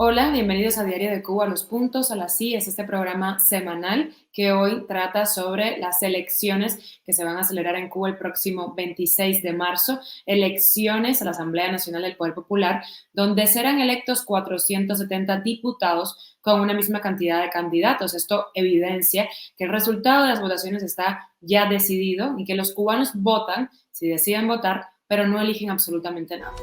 Hola, bienvenidos a Diario de Cuba, Los Puntos a las I. Es este programa semanal que hoy trata sobre las elecciones que se van a celebrar en Cuba el próximo 26 de marzo, elecciones a la Asamblea Nacional del Poder Popular, donde serán electos 470 diputados con una misma cantidad de candidatos. Esto evidencia que el resultado de las votaciones está ya decidido y que los cubanos votan si deciden votar, pero no eligen absolutamente nada.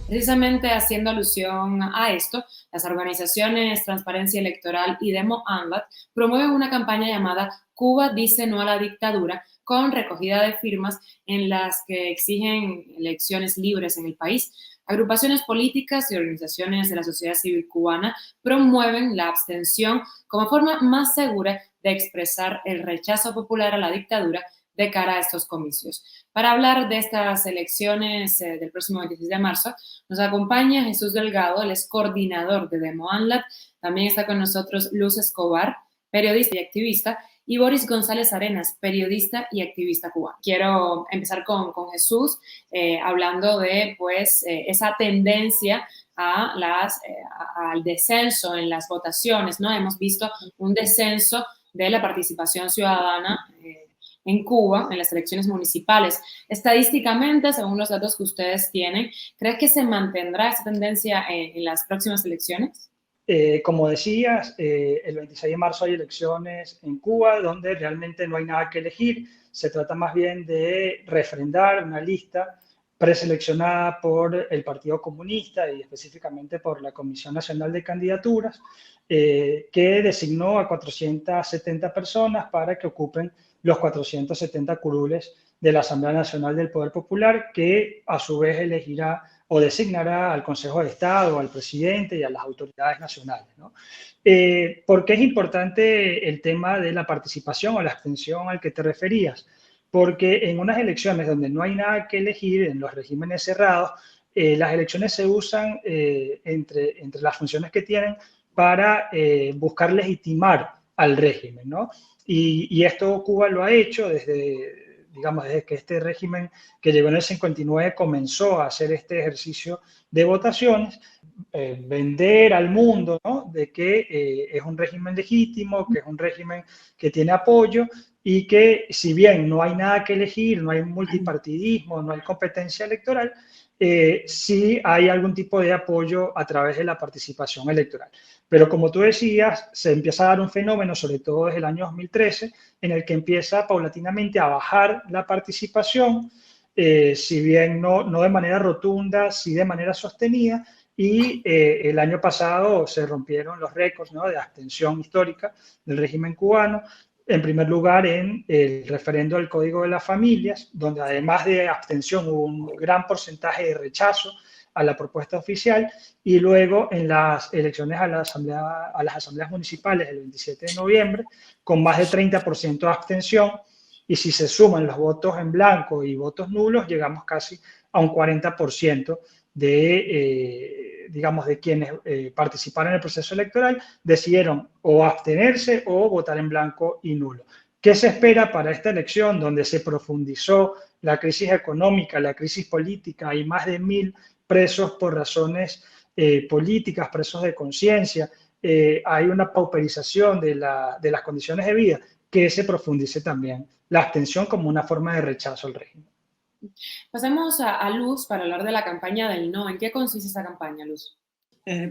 Precisamente haciendo alusión a esto, las organizaciones Transparencia Electoral y Demo ANLAT promueven una campaña llamada Cuba dice no a la dictadura, con recogida de firmas en las que exigen elecciones libres en el país. Agrupaciones políticas y organizaciones de la sociedad civil cubana promueven la abstención como forma más segura de expresar el rechazo popular a la dictadura de cara a estos comicios. Para hablar de estas elecciones del próximo 26 de marzo, nos acompaña Jesús Delgado, él es coordinador de Demo ANLAT. También está con nosotros Luz Escobar, periodista y activista, y Boris González Arenas, periodista y activista cubano. Quiero empezar con Jesús, hablando de pues, esa tendencia al descenso en las votaciones, ¿no? Hemos visto un descenso de la participación ciudadana en Cuba, en las elecciones municipales. Estadísticamente, según los datos que ustedes tienen, ¿crees que se mantendrá esa tendencia en las próximas elecciones? Como decías, el 26 de marzo hay elecciones en Cuba donde realmente no hay nada que elegir. Se trata más bien de refrendar una lista preseleccionada por el Partido Comunista y específicamente por la Comisión Nacional de Candidaturas, que designó a 470 personas para que ocupen los 470 curules de la Asamblea Nacional del Poder Popular, que a su vez elegirá o designará al Consejo de Estado, al presidente y a las autoridades nacionales, ¿no? ¿Por qué es importante el tema de la participación o la abstención al que te referías? Porque en unas elecciones donde no hay nada que elegir, en los regímenes cerrados, las elecciones se usan entre las funciones que tienen para buscar legitimar al régimen, ¿no? Y esto Cuba lo ha hecho desde que este régimen que llegó en el 59 comenzó a hacer este ejercicio de votaciones, vender al mundo, ¿no? De que es un régimen legítimo, que es un régimen que tiene apoyo y que si bien no hay nada que elegir, no hay multipartidismo, no hay competencia electoral, sí hay algún tipo de apoyo a través de la participación electoral. Pero como tú decías, se empieza a dar un fenómeno, sobre todo desde el año 2013, en el que empieza paulatinamente a bajar la participación, si bien no de manera rotunda, sí de manera sostenida, y el año pasado se rompieron los récords, ¿no?, de abstención histórica del régimen cubano. En primer lugar, en el referendo del Código de las Familias, donde además de abstención hubo un gran porcentaje de rechazo a la propuesta oficial, y luego en las elecciones a las asambleas municipales el 27 de noviembre, con más de 30% de abstención, y si se suman los votos en blanco y votos nulos, llegamos casi a un 40% de quienes participaron en el proceso electoral decidieron o abstenerse o votar en blanco y nulo. ¿Qué se espera para esta elección donde se profundizó la crisis económica, la crisis política? Hay más de 1.000 presos por razones políticas, presos de conciencia. Hay una pauperización de las condiciones de vida, que se profundice también la abstención como una forma de rechazo al régimen. Pasemos a Luz para hablar de la campaña del no. ¿En qué consiste esa campaña, Luz?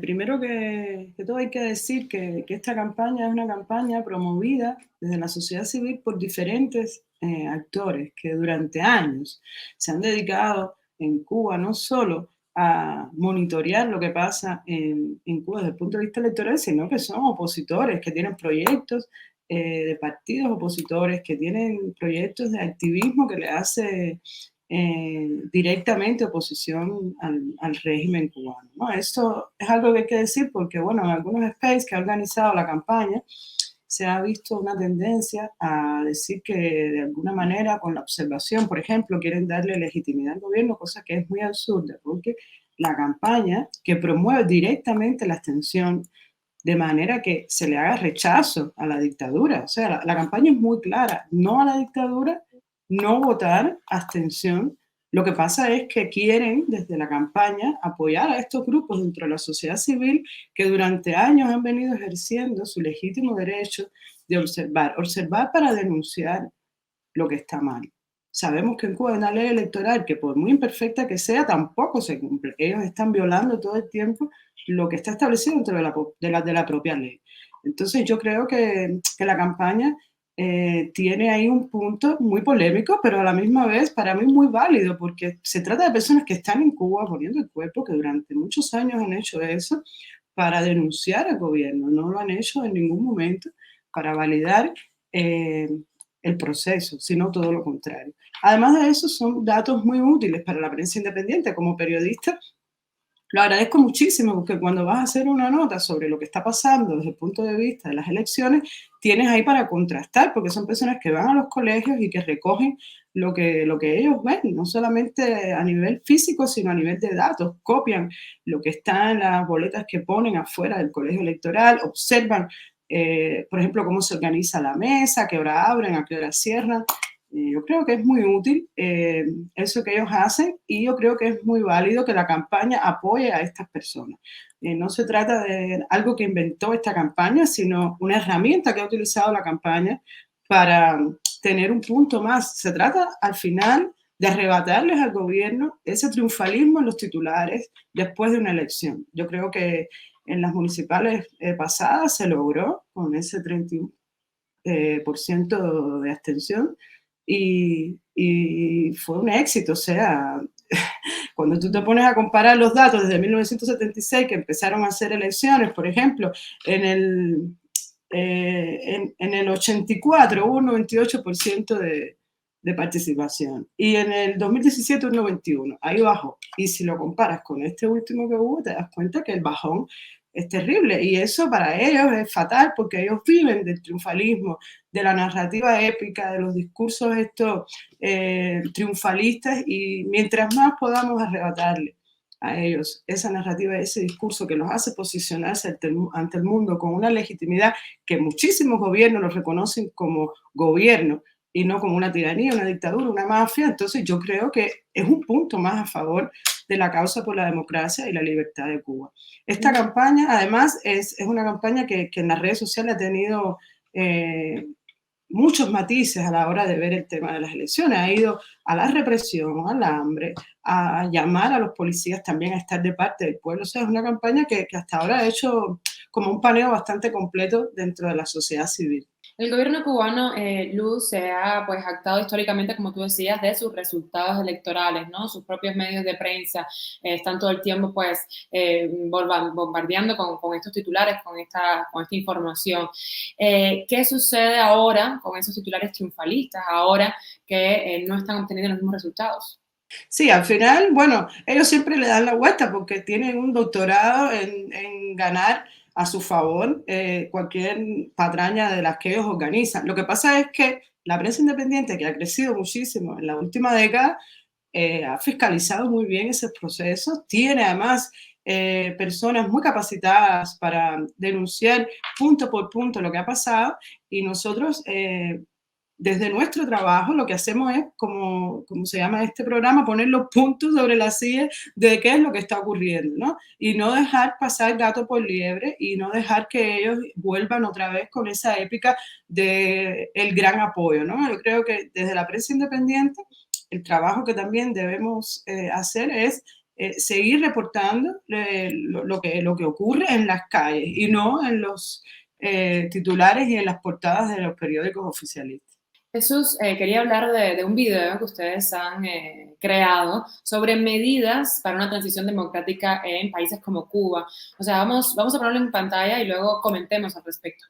Primero que todo hay que decir que esta campaña es una campaña promovida desde la sociedad civil por diferentes actores que durante años se han dedicado en Cuba no solo a monitorear lo que pasa en Cuba desde el punto de vista electoral, sino que son opositores que tienen proyectos de partidos opositores, que tienen proyectos de activismo que le hace directamente oposición al régimen cubano, ¿no? Esto es algo que hay que decir porque, bueno, en algunos spaces que ha organizado la campaña se ha visto una tendencia a decir que de alguna manera con la observación, por ejemplo, quieren darle legitimidad al gobierno, cosa que es muy absurda porque la campaña que promueve directamente la abstención de manera que se le haga rechazo a la dictadura. O sea, la campaña es muy clara, no a la dictadura, no votar, abstención, Lo que pasa es que quieren, desde la campaña, apoyar a estos grupos dentro de la sociedad civil que durante años han venido ejerciendo su legítimo derecho de observar para denunciar lo que está mal. Sabemos que en Cuba hay una ley electoral que, por muy imperfecta que sea, tampoco se cumple. Ellos están violando todo el tiempo lo que está establecido dentro de la propia ley. Entonces yo creo que la campaña tiene ahí un punto muy polémico, pero a la misma vez para mí muy válido, porque se trata de personas que están en Cuba poniendo el cuerpo, que durante muchos años han hecho eso para denunciar al gobierno, no lo han hecho en ningún momento para validar el proceso, sino todo lo contrario. Además de eso, son datos muy útiles para la prensa independiente. Como periodista, lo agradezco muchísimo porque cuando vas a hacer una nota sobre lo que está pasando desde el punto de vista de las elecciones, tienes ahí para contrastar, porque son personas que van a los colegios y que recogen lo que ellos ven, no solamente a nivel físico, sino a nivel de datos, copian lo que está en las boletas que ponen afuera del colegio electoral, observan, por ejemplo, cómo se organiza la mesa, a qué hora abren, a qué hora cierran. Yo creo que es muy útil eso que ellos hacen y yo creo que es muy válido que la campaña apoye a estas personas. No se trata de algo que inventó esta campaña, sino una herramienta que ha utilizado la campaña para tener un punto más. Se trata al final de arrebatarles al gobierno ese triunfalismo en los titulares después de una elección. Yo creo que en las municipales pasadas se logró con ese 31% de abstención. Y fue un éxito, o sea, cuando tú te pones a comparar los datos desde 1976 que empezaron a hacer elecciones, por ejemplo, en el 84 hubo un 98% de participación y en el 2017 un 91%, ahí bajó. Y si lo comparas con este último que hubo, te das cuenta que el bajón es terrible y eso para ellos es fatal porque ellos viven del triunfalismo, de la narrativa épica, de los discursos estos triunfalistas y mientras más podamos arrebatarle a ellos esa narrativa, ese discurso que los hace posicionarse ante el mundo con una legitimidad que muchísimos gobiernos los reconocen como gobierno y no como una tiranía, una dictadura, una mafia, entonces yo creo que es un punto más a favor de la causa por la democracia y la libertad de Cuba. Esta campaña, además, es una campaña que en las redes sociales ha tenido muchos matices a la hora de ver el tema de las elecciones. Ha ido a la represión, al hambre, a llamar a los policías también a estar de parte del pueblo. O sea, es una campaña que hasta ahora ha hecho como un paneo bastante completo dentro de la sociedad civil. El gobierno cubano, Luz, se ha pues jactado históricamente, como tú decías, de sus resultados electorales, ¿no? Sus propios medios de prensa están todo el tiempo pues bombardeando con estos titulares, con esta información. ¿Qué sucede ahora con esos titulares triunfalistas, ahora que no están obteniendo los mismos resultados? Sí, al final, bueno, ellos siempre le dan la vuelta porque tienen un doctorado en ganar a su favor cualquier patraña de las que ellos organizan. Lo que pasa es que la prensa independiente, que ha crecido muchísimo en la última década, ha fiscalizado muy bien esos procesos, tiene además personas muy capacitadas para denunciar punto por punto lo que ha pasado y nosotros desde nuestro trabajo lo que hacemos es, como se llama este programa, poner los puntos sobre las sillas de qué es lo que está ocurriendo, ¿no? Y no dejar pasar gato por liebre y no dejar que ellos vuelvan otra vez con esa épica del gran apoyo, ¿no? Yo creo que desde la prensa independiente el trabajo que también debemos hacer es seguir reportando lo que ocurre en las calles y no en los titulares y en las portadas de los periódicos oficialistas. Jesús, quería hablar de un video que ustedes han creado sobre medidas para una transición democrática en países como Cuba. O sea, vamos a ponerlo en pantalla y luego comentemos al respecto.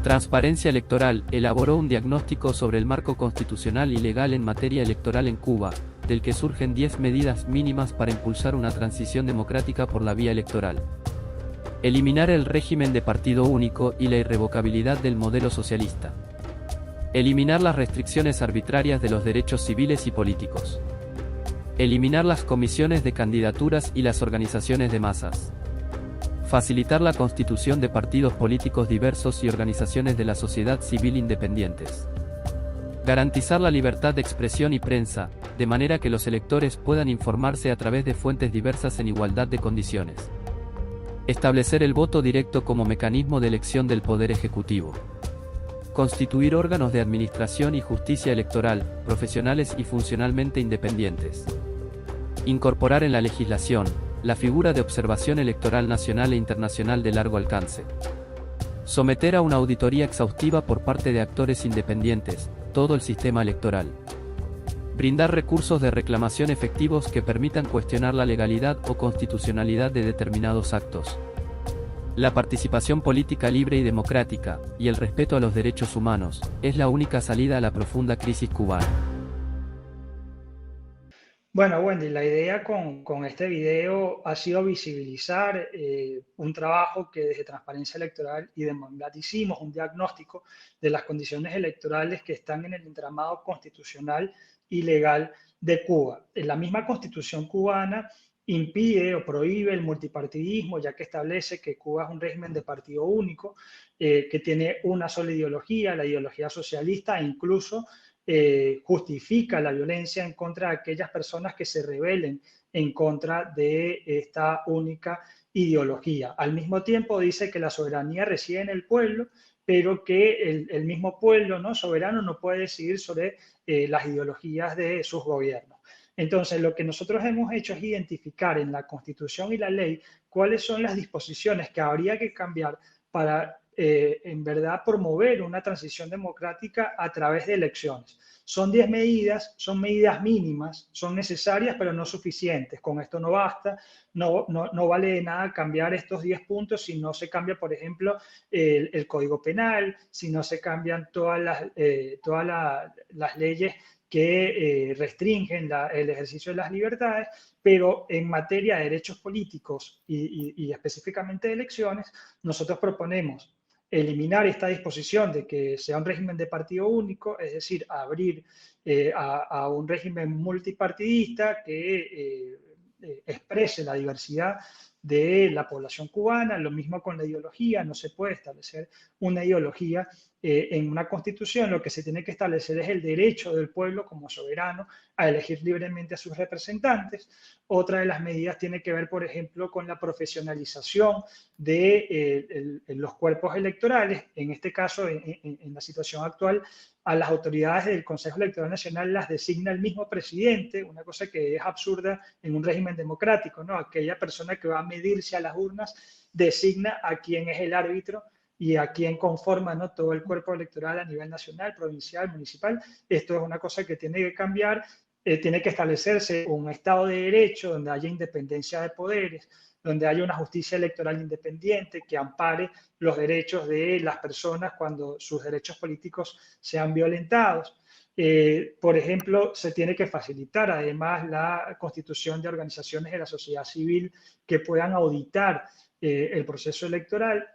Transparencia Electoral elaboró un diagnóstico sobre el marco constitucional y legal en materia electoral en Cuba, del que surgen 10 medidas mínimas para impulsar una transición democrática por la vía electoral. Eliminar el régimen de partido único y la irrevocabilidad del modelo socialista. Eliminar las restricciones arbitrarias de los derechos civiles y políticos. Eliminar las comisiones de candidaturas y las organizaciones de masas. Facilitar la constitución de partidos políticos diversos y organizaciones de la sociedad civil independientes. Garantizar la libertad de expresión y prensa, de manera que los electores puedan informarse a través de fuentes diversas en igualdad de condiciones. Establecer el voto directo como mecanismo de elección del Poder Ejecutivo. Constituir órganos de administración y justicia electoral, profesionales y funcionalmente independientes. Incorporar en la legislación la figura de observación electoral nacional e internacional de largo alcance. Someter a una auditoría exhaustiva por parte de actores independientes todo el sistema electoral. Brindar recursos de reclamación efectivos que permitan cuestionar la legalidad o constitucionalidad de determinados actos. La participación política libre y democrática, y el respeto a los derechos humanos, es la única salida a la profunda crisis cubana. Bueno, Wendy, la idea con este video ha sido visibilizar un trabajo que desde Transparencia Electoral y Demandad hicimos, un diagnóstico de las condiciones electorales que están en el entramado constitucional y legal de Cuba. En la misma Constitución cubana impide o prohíbe el multipartidismo, ya que establece que Cuba es un régimen de partido único, que tiene una sola ideología, la ideología socialista, e incluso justifica la violencia en contra de aquellas personas que se rebelen en contra de esta única ideología. Al mismo tiempo dice que la soberanía reside en el pueblo, pero que el mismo pueblo, ¿no?, soberano no puede decidir sobre las ideologías de sus gobiernos. Entonces, lo que nosotros hemos hecho es identificar en la Constitución y la ley cuáles son las disposiciones que habría que cambiar para en verdad promover una transición democrática a través de elecciones. Son 10 medidas, son medidas mínimas, son necesarias pero no suficientes. Con esto no basta, no vale de nada cambiar estos 10 puntos si no se cambia, por ejemplo, el Código Penal, si no se cambian todas las leyes que restringen el ejercicio de las libertades, pero en materia de derechos políticos y específicamente de elecciones, nosotros proponemos eliminar esta disposición de que sea un régimen de partido único, es decir, abrir a un régimen multipartidista que exprese la diversidad de la población cubana. Lo mismo con la ideología, no se puede establecer una ideología en una constitución. Lo que se tiene que establecer es el derecho del pueblo como soberano a elegir libremente a sus representantes. Otra de las medidas tiene que ver, por ejemplo, con la profesionalización de los cuerpos electorales. En este caso, en la situación actual, a las autoridades del Consejo Electoral Nacional las designa el mismo presidente, una cosa que es absurda en un régimen democrático, ¿no? Aquella persona que va a medirse a las urnas designa a quién es el árbitro y a quién conforma, ¿no?, todo el cuerpo electoral a nivel nacional, provincial, municipal. Esto es una cosa que tiene que cambiar. Tiene que establecerse un Estado de Derecho donde haya independencia de poderes, donde haya una justicia electoral independiente que ampare los derechos de las personas cuando sus derechos políticos sean violentados. Por ejemplo, se tiene que facilitar además la constitución de organizaciones de la sociedad civil que puedan auditar el proceso electoral.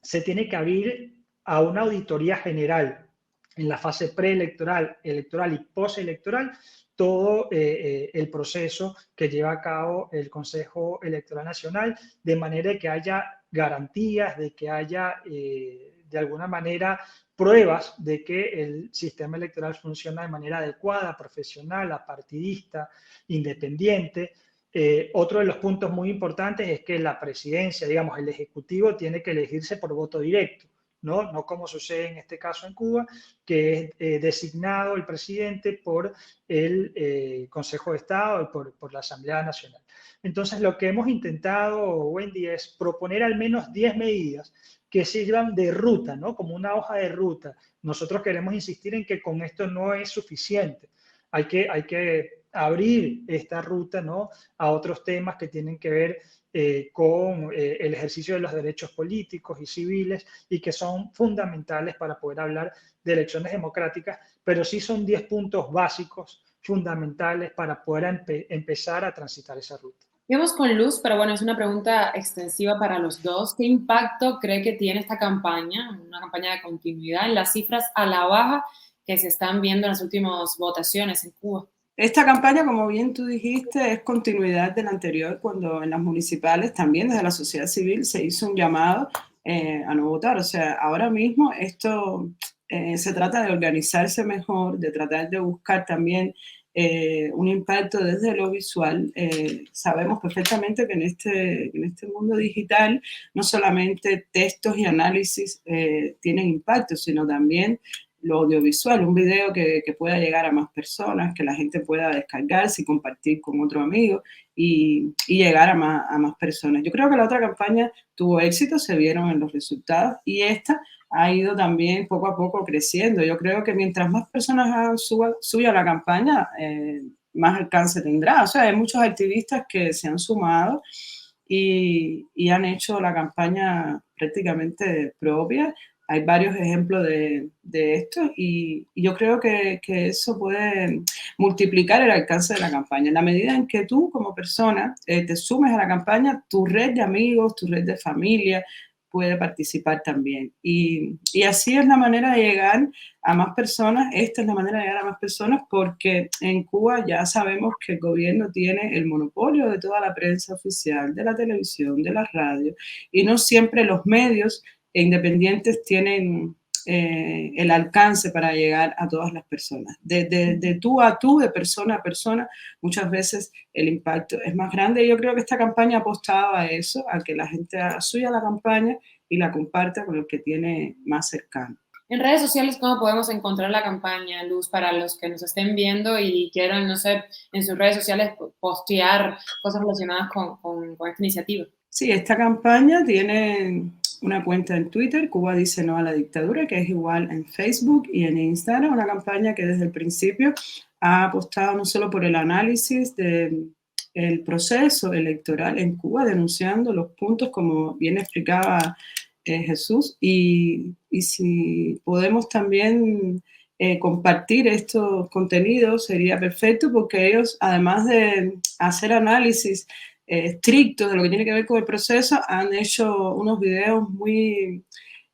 Se tiene que abrir a una auditoría general en la fase preelectoral, electoral y postelectoral, todo el proceso que lleva a cabo el Consejo Electoral Nacional, de manera que haya garantías, de que haya de alguna manera pruebas de que el sistema electoral funciona de manera adecuada, profesional, apartidista, independiente. Otro de los puntos muy importantes es que la presidencia, digamos, el Ejecutivo tiene que elegirse por voto directo. No como sucede en este caso en Cuba, que es designado el presidente por el Consejo de Estado y por la Asamblea Nacional. Entonces, lo que hemos intentado, Wendy, es proponer al menos 10 medidas que sirvan de ruta, ¿no?, como una hoja de ruta. Nosotros queremos insistir en que con esto no es suficiente. Hay que abrir esta ruta, ¿no?, a otros temas que tienen que ver con el ejercicio de los derechos políticos y civiles y que son fundamentales para poder hablar de elecciones democráticas, pero sí son 10 puntos básicos fundamentales para poder empezar a transitar esa ruta. Vamos con Luz, pero bueno, es una pregunta extensiva para los dos. ¿Qué impacto cree que tiene esta campaña, una campaña de continuidad, en las cifras a la baja que se están viendo en las últimas votaciones en Cuba? Esta campaña, como bien tú dijiste, es continuidad de la anterior, cuando en las municipales también desde la sociedad civil se hizo un llamado a no votar. O sea, ahora mismo esto se trata de organizarse mejor, de tratar de buscar también un impacto desde lo visual. Sabemos perfectamente que en este mundo digital no solamente textos y análisis tienen impacto, sino también lo audiovisual, un video que pueda llegar a más personas, que la gente pueda descargarse y compartir con otro amigo y llegar a más personas. Yo creo que la otra campaña tuvo éxito, se vieron en los resultados, y esta ha ido también poco a poco creciendo. Yo creo que mientras más personas hagan suya la campaña, más alcance tendrá. O sea, hay muchos activistas que se han sumado y han hecho la campaña prácticamente propia. Hay varios ejemplos de esto y yo creo que eso puede multiplicar el alcance de la campaña. En la medida en que tú como persona te sumes a la campaña, tu red de amigos, tu red de familia puede participar también. Y así es la manera de llegar a más personas. Esta es la manera de llegar a más personas porque en Cuba ya sabemos que el gobierno tiene el monopolio de toda la prensa oficial, de la televisión, de la radio, y no siempre los medios independientes tienen el alcance para llegar a todas las personas. De tú a tú, de persona a persona, muchas veces el impacto es más grande. Y yo creo que esta campaña apostaba a eso, a que la gente haga suya la campaña y la comparta con el que tiene más cercano. En redes sociales, ¿cómo podemos encontrar la campaña, Luz, para los que nos estén viendo y quieran, no sé, en sus redes sociales postear cosas relacionadas con esta iniciativa? Sí, esta campaña tiene una cuenta en Twitter, Cuba dice no a la dictadura, que es igual en Facebook y en Instagram, una campaña que desde el principio ha apostado no solo por el análisis del proceso electoral en Cuba, denunciando los puntos, como bien explicaba Jesús, y si podemos también compartir estos contenidos sería perfecto, porque ellos, además de hacer análisis estrictos de lo que tiene que ver con el proceso, han hecho unos videos muy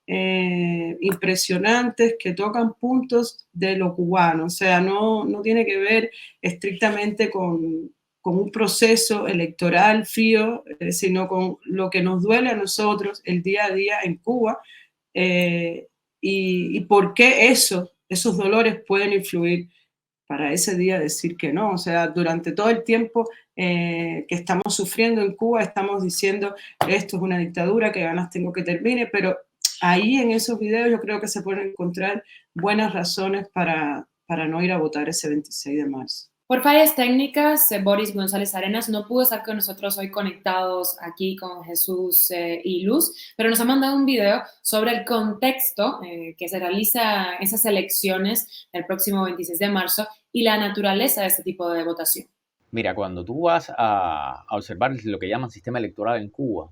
impresionantes que tocan puntos de lo cubano. O sea, no tiene que ver estrictamente con un proceso electoral frío, sino con lo que nos duele a nosotros el día a día en Cuba, y por qué esos dolores pueden influir para ese día decir que no. O sea, durante todo el tiempo que estamos sufriendo en Cuba, estamos diciendo esto es una dictadura, que ganas tengo que termine, pero ahí en esos videos yo creo que se pueden encontrar buenas razones para no ir a votar ese 26 de marzo. Por fallas técnicas, Boris González Arenas no pudo estar con nosotros hoy conectados aquí con Jesús y Luz, pero nos ha mandado un video sobre el contexto que se realiza esas elecciones el próximo 26 de marzo y la naturaleza de este tipo de votación. Mira, cuando tú vas a observar lo que llaman sistema electoral en Cuba,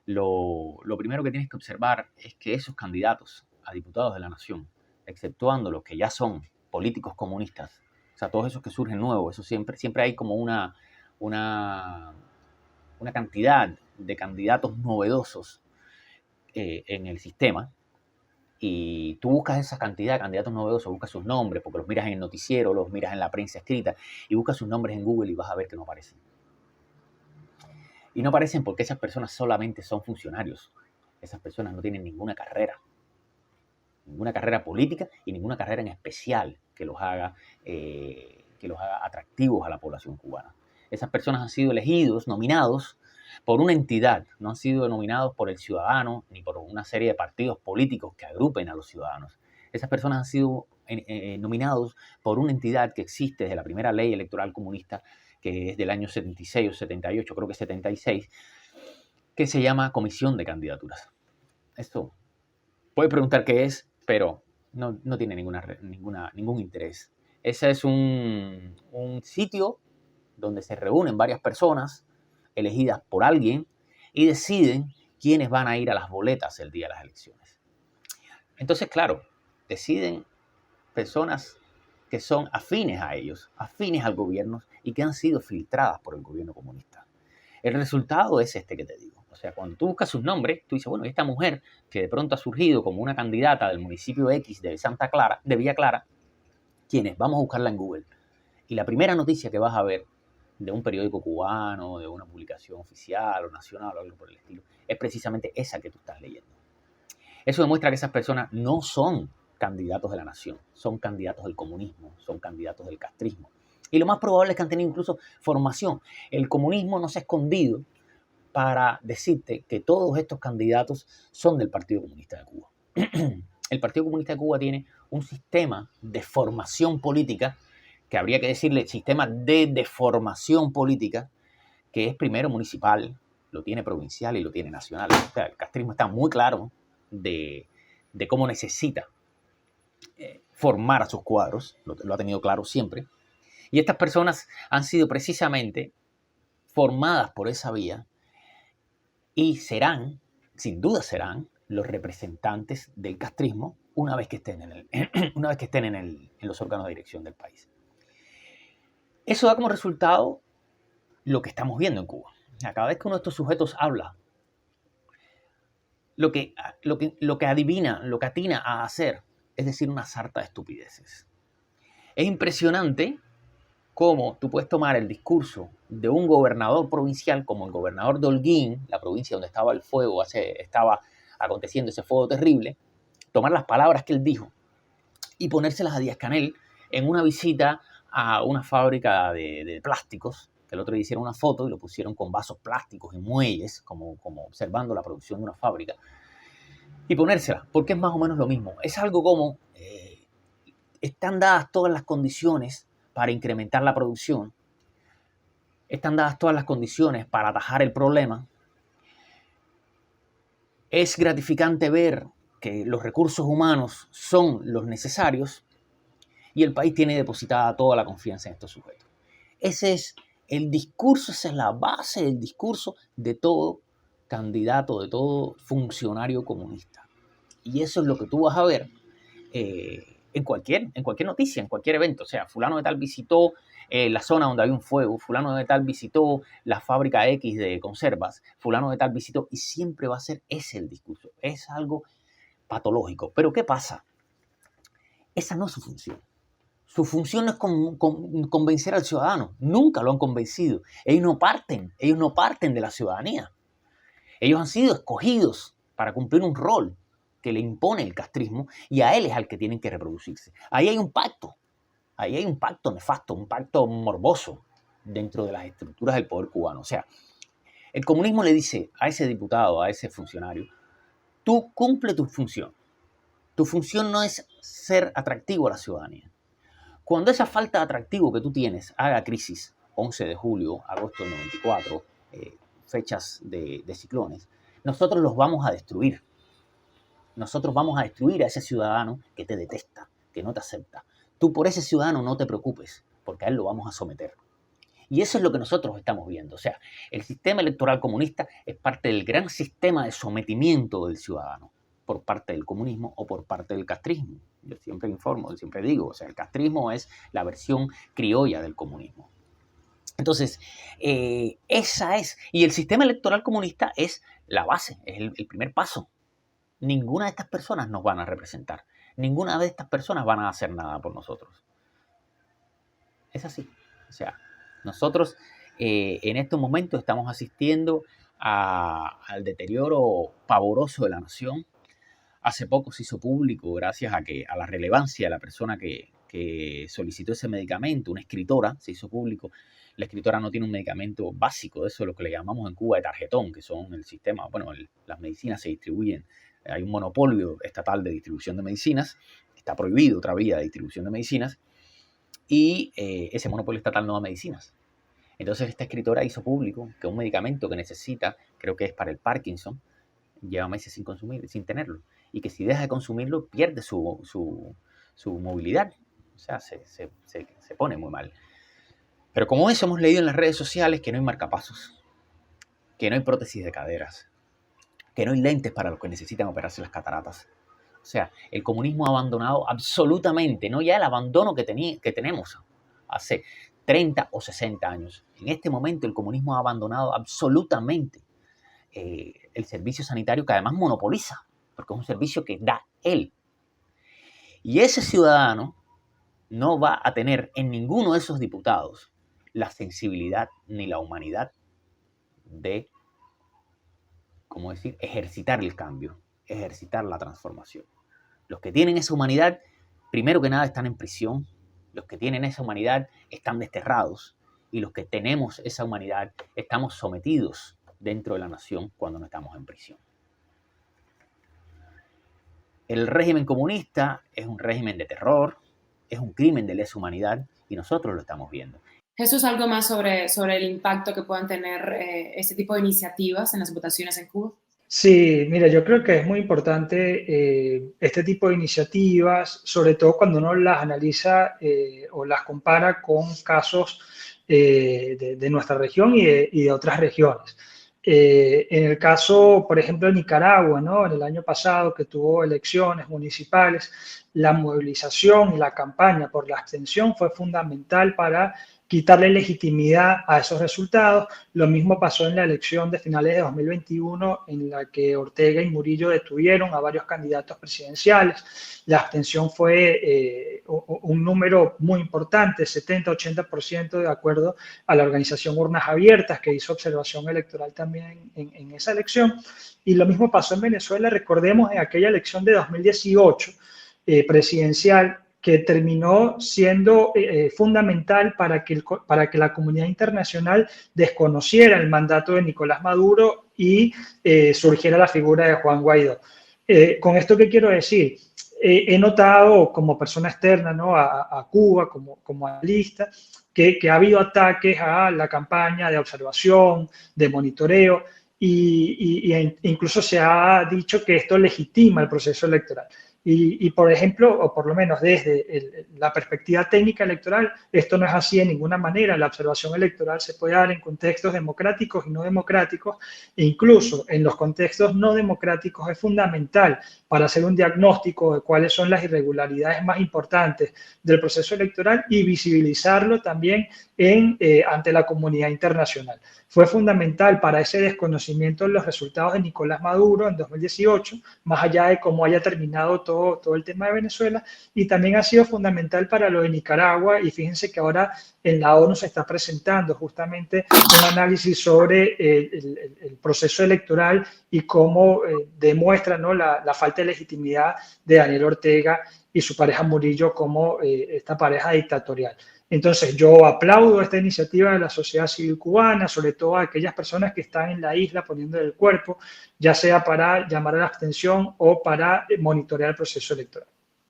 lo primero que tienes que observar es que esos candidatos a diputados de la nación, exceptuando los que ya son políticos comunistas, o sea, todos esos que surgen nuevos, eso siempre hay como una cantidad de candidatos novedosos en el sistema, y tú buscas esa cantidad de candidatos novedosos, buscas sus nombres, porque los miras en el noticiero, los miras en la prensa escrita, y buscas sus nombres en Google y vas a ver que no aparecen. Y no aparecen porque esas personas solamente son funcionarios. Esas personas no tienen ninguna carrera política y ninguna carrera en especial que los haga atractivos a la población cubana. Esas personas han sido elegidos, nominados por una entidad, no han sido nominados por el ciudadano ni por una serie de partidos políticos que agrupen a los ciudadanos. Esas personas han sido nominados por una entidad que existe desde la primera ley electoral comunista, que es del año 76 o 78, creo que 76, que se llama Comisión de Candidaturas. Esto puede preguntar qué es, pero no tiene ningún interés. Ese es un sitio donde se reúnen varias personas elegidas por alguien y deciden quiénes van a ir a las boletas el día de las elecciones. Entonces, claro, deciden personas que son afines a ellos, afines al gobierno y que han sido filtradas por el gobierno comunista. El resultado es este que te digo. O sea, cuando tú buscas sus nombres, tú dices, bueno, esta mujer que de pronto ha surgido como una candidata del municipio X de Villa Clara, ¿quién es? Vamos a buscarla en Google. Y la primera noticia que vas a ver de un periódico cubano, de una publicación oficial o nacional o algo por el estilo, es precisamente esa que tú estás leyendo. Eso demuestra que esas personas no son candidatos de la nación, son candidatos del comunismo, son candidatos del castrismo. Y lo más probable es que han tenido incluso formación. El comunismo no se ha escondido para decirte que todos estos candidatos son del Partido Comunista de Cuba. El Partido Comunista de Cuba tiene un sistema de formación política, que habría que decirle sistema de deformación política, que es primero municipal, lo tiene provincial y lo tiene nacional. O sea, el castrismo está muy claro de cómo necesita formar a sus cuadros, lo ha tenido claro siempre. Y estas personas han sido precisamente formadas por esa vía y serán, sin duda serán, los representantes del castrismo una vez que estén en los órganos de dirección del país. Eso da como resultado lo que estamos viendo en Cuba. Cada vez que uno de estos sujetos habla, lo que adivina, lo que atina a hacer, es decir, una sarta de estupideces. Es impresionante cómo tú puedes tomar el discurso de un gobernador provincial como el gobernador de Holguín, la provincia donde estaba el fuego, estaba aconteciendo ese fuego terrible, tomar las palabras que él dijo y ponérselas a Díaz-Canel en una visita a una fábrica de plásticos, que el otro día hicieron una foto y lo pusieron con vasos plásticos y muelles, como observando la producción de una fábrica, y ponérsela, porque es más o menos lo mismo. Es algo como, están dadas todas las condiciones para incrementar la producción, están dadas todas las condiciones para atajar el problema. Es gratificante ver que los recursos humanos son los necesarios y el país tiene depositada toda la confianza en estos sujetos. Ese es el discurso, esa es la base del discurso de todo candidato, de todo funcionario comunista. Y eso es lo que tú vas a ver en cualquier noticia, en cualquier evento. O sea, fulano de tal visitó la zona donde había un fuego, fulano de tal visitó la fábrica X de conservas, fulano de tal visitó, y siempre va a ser ese el discurso. Es algo patológico. Pero ¿qué pasa? Esa no es su función. Su función no es convencer al ciudadano. Nunca lo han convencido. Ellos no parten de la ciudadanía. Ellos han sido escogidos para cumplir un rol que le impone el castrismo y a él es al que tienen que reproducirse. Ahí hay un pacto nefasto, un pacto morboso dentro de las estructuras del poder cubano. O sea, el comunismo le dice a ese diputado, a ese funcionario, tú cumple tu función. Tu función no es ser atractivo a la ciudadanía. Cuando esa falta de atractivo que tú tienes haga crisis, 11 de julio, agosto del 94, fechas de ciclones, nosotros los vamos a destruir. Nosotros vamos a destruir a ese ciudadano que te detesta, que no te acepta. Tú por ese ciudadano no te preocupes, porque a él lo vamos a someter. Y eso es lo que nosotros estamos viendo. O sea, el sistema electoral comunista es parte del gran sistema de sometimiento del ciudadano por parte del comunismo o por parte del castrismo. Yo siempre informo, yo siempre digo, o sea, el castrismo es la versión criolla del comunismo. Entonces, esa es, y el sistema electoral comunista es la base, es el primer paso. Ninguna de estas personas nos van a representar. Ninguna de estas personas van a hacer nada por nosotros. Es así. O sea, nosotros en estos momentos estamos asistiendo al deterioro pavoroso de la nación. Hace poco se hizo público, gracias a la relevancia de la persona que solicitó ese medicamento, una escritora, se hizo público. La escritora no tiene un medicamento básico, eso es lo que le llamamos en Cuba de tarjetón, que son el sistema, bueno, las medicinas se distribuyen. Hay un monopolio estatal de distribución de medicinas, está prohibido otra vía de distribución de medicinas, y ese monopolio estatal no da medicinas. Entonces esta escritora hizo público que un medicamento que necesita, creo que es para el Parkinson, lleva meses sin consumir, sin tenerlo, y que si deja de consumirlo pierde su movilidad, o sea, se pone muy mal. Pero como eso hemos leído en las redes sociales que no hay marcapasos, que no hay prótesis de caderas, que no hay lentes para los que necesitan operarse las cataratas. O sea, el comunismo ha abandonado absolutamente, no ya el abandono que tenemos hace 30 o 60 años. En este momento el comunismo ha abandonado absolutamente el servicio sanitario, que además monopoliza, porque es un servicio que da él. Y ese ciudadano no va a tener en ninguno de esos diputados la sensibilidad ni la humanidad de, ¿cómo decir?, ejercitar el cambio, ejercitar la transformación. Los que tienen esa humanidad, primero que nada, están en prisión. Los que tienen esa humanidad están desterrados. Y los que tenemos esa humanidad estamos sometidos dentro de la nación cuando no estamos en prisión. El régimen comunista es un régimen de terror, es un crimen de lesa humanidad y nosotros lo estamos viendo. Jesús, algo más sobre el impacto que puedan tener este tipo de iniciativas en las votaciones en Cuba. Sí, mira, yo creo que es muy importante este tipo de iniciativas, sobre todo cuando uno las analiza o las compara con casos de nuestra región y de otras regiones. En el caso, por ejemplo, de Nicaragua, ¿no? En el año pasado que tuvo elecciones municipales, la movilización y la campaña por la abstención fue fundamental para quitarle legitimidad a esos resultados. Lo mismo pasó en la elección de finales de 2021, en la que Ortega y Murillo detuvieron a varios candidatos presidenciales. La abstención fue un número muy importante, 70-80% de acuerdo a la organización Urnas Abiertas, que hizo observación electoral también en esa elección. Y lo mismo pasó en Venezuela, recordemos, en aquella elección de 2018 presidencial, que terminó siendo fundamental para que la comunidad internacional desconociera el mandato de Nicolás Maduro y surgiera la figura de Juan Guaidó. ¿Con esto qué quiero decir? He notado como persona externa, ¿no? a Cuba, como analista, que ha habido ataques a la campaña de observación, de monitoreo, y incluso se ha dicho que esto legitima el proceso electoral. Y, por ejemplo, o por lo menos desde la perspectiva técnica electoral, esto no es así de ninguna manera. La observación electoral se puede dar en contextos democráticos y no democráticos, e incluso en los contextos no democráticos es fundamental para hacer un diagnóstico de cuáles son las irregularidades más importantes del proceso electoral y visibilizarlo también ante la comunidad internacional. Fue fundamental para ese desconocimiento de los resultados de Nicolás Maduro en 2018, más allá de cómo haya terminado todo el tema de Venezuela, y también ha sido fundamental para lo de Nicaragua, y fíjense que ahora en la ONU se está presentando justamente un análisis sobre el proceso electoral y cómo demuestra, ¿no? la falta de legitimidad de Daniel Ortega y su pareja Murillo como esta pareja dictatorial. Entonces, yo aplaudo esta iniciativa de la sociedad civil cubana, sobre todo a aquellas personas que están en la isla poniendo el cuerpo, ya sea para llamar a la abstención o para monitorear el proceso electoral.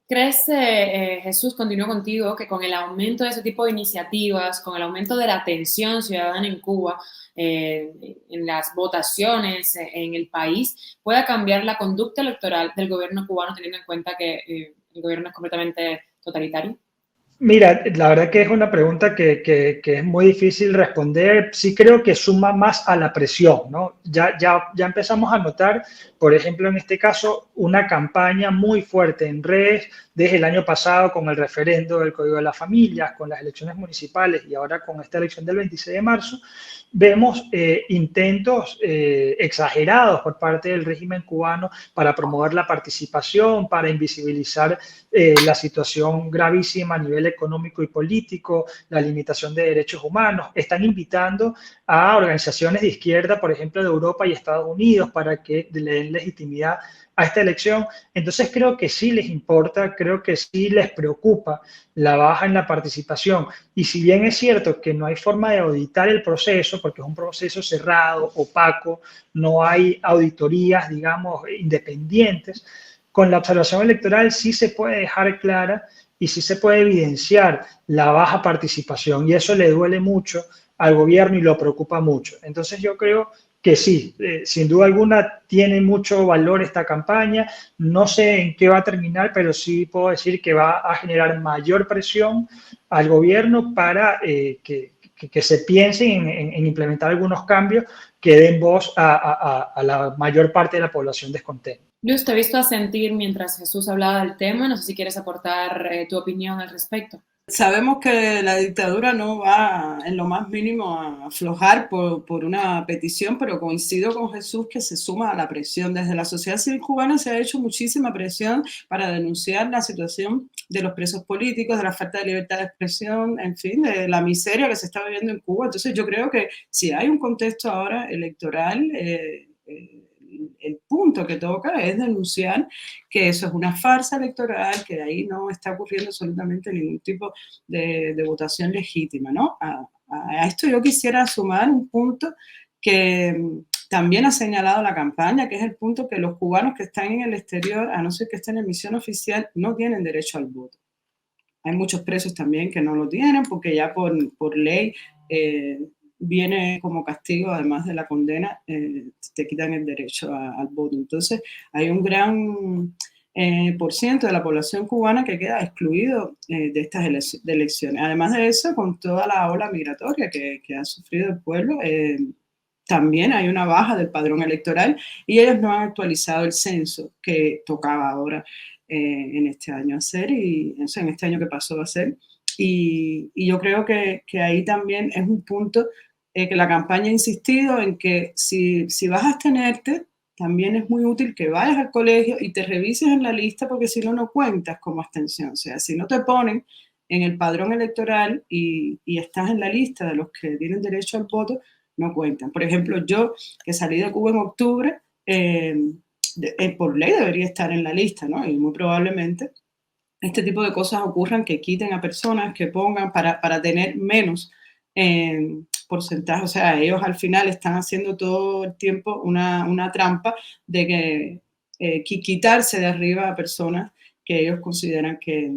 ¿Crees, Jesús, continúo contigo, que con el aumento de ese tipo de iniciativas, con el aumento de la atención ciudadana en Cuba, en las votaciones en el país, pueda cambiar la conducta electoral del gobierno cubano, teniendo en cuenta que el gobierno es completamente totalitario? Mira, la verdad que es una pregunta que es muy difícil responder. Sí creo que suma más a la presión, ¿no? Ya empezamos a notar, por ejemplo, en este caso, una campaña muy fuerte en redes desde el año pasado con el referendo del Código de las Familias, con las elecciones municipales y ahora con esta elección del 26 de marzo. Vemos intentos exagerados por parte del régimen cubano para promover la participación, para invisibilizar la situación gravísima a nivel económico y político, la limitación de derechos humanos. Están invitando a organizaciones de izquierda, por ejemplo, de Europa y Estados Unidos, para que le den legitimidad a esta elección. Entonces creo que sí les importa, creo que sí les preocupa la baja en la participación. Y si bien es cierto que no hay forma de auditar el proceso, porque es un proceso cerrado, opaco, no hay auditorías, digamos, independientes, con la observación electoral sí se puede dejar clara y sí se puede evidenciar la baja participación, y eso le duele mucho al gobierno y lo preocupa mucho. Entonces yo creo que sí, sin duda alguna tiene mucho valor esta campaña. No sé en qué va a terminar, pero sí puedo decir que va a generar mayor presión al gobierno para que se piense en implementar algunos cambios que den voz a la mayor parte de la población descontenta. Luz, te he visto asentir mientras Jesús hablaba del tema. No sé si quieres aportar tu opinión al respecto. Sabemos que la dictadura no va en lo más mínimo a aflojar por una petición, pero coincido con Jesús que se suma a la presión. Desde la sociedad civil cubana se ha hecho muchísima presión para denunciar la situación de los presos políticos, de la falta de libertad de expresión, en fin, de la miseria que se está viviendo en Cuba. Entonces yo creo que si hay un contexto ahora electoral, el punto que toca es denunciar que eso es una farsa electoral, que de ahí no está ocurriendo absolutamente ningún tipo de votación legítima, ¿no? A esto yo quisiera sumar un punto que también ha señalado la campaña, que es el punto que los cubanos que están en el exterior, a no ser que estén en misión oficial, no tienen derecho al voto. Hay muchos presos también que no lo tienen porque ya por ley viene como castigo, además de la condena, te quitan el derecho al voto. Entonces, hay un gran por ciento de la población cubana que queda excluido de estas elecciones. Además de eso, con toda la ola migratoria que ha sufrido el pueblo, también hay una baja del padrón electoral y ellos no han actualizado el censo que tocaba ahora en este año hacer, y o sea, en este año que pasó a hacer. Y yo creo que ahí también es un punto que la campaña ha insistido en que si vas a abstenerte, también es muy útil que vayas al colegio y te revises en la lista, porque si no, no cuentas como abstención. O sea, si no te ponen en el padrón electoral y estás en la lista de los que tienen derecho al voto, no cuentan. Por ejemplo, yo que salí de Cuba en octubre, por ley debería estar en la lista, ¿no? Y muy probablemente este tipo de cosas ocurran, que quiten a personas, que pongan para tener menos porcentaje. O sea, ellos al final están haciendo todo el tiempo una trampa de que quitarse de arriba a personas que ellos consideran que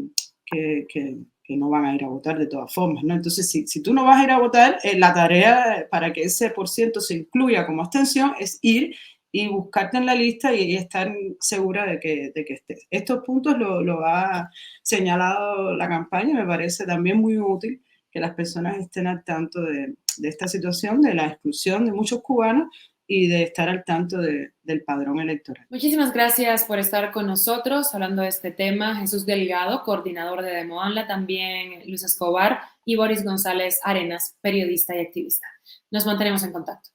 no van a ir a votar de todas formas, ¿no? Entonces, si tú no vas a ir a votar, la tarea para que ese por ciento se incluya como abstención es ir y buscarte en la lista y estar segura de que estés. Estos puntos lo ha señalado la campaña, me parece también muy útil que las personas estén al tanto de esta situación, de la exclusión de muchos cubanos y de estar al tanto del padrón electoral. Muchísimas gracias por estar con nosotros hablando de este tema. Jesús Delgado, coordinador de Demoanla, también Luis Escobar y Boris González Arenas, periodista y activista. Nos mantenemos en contacto.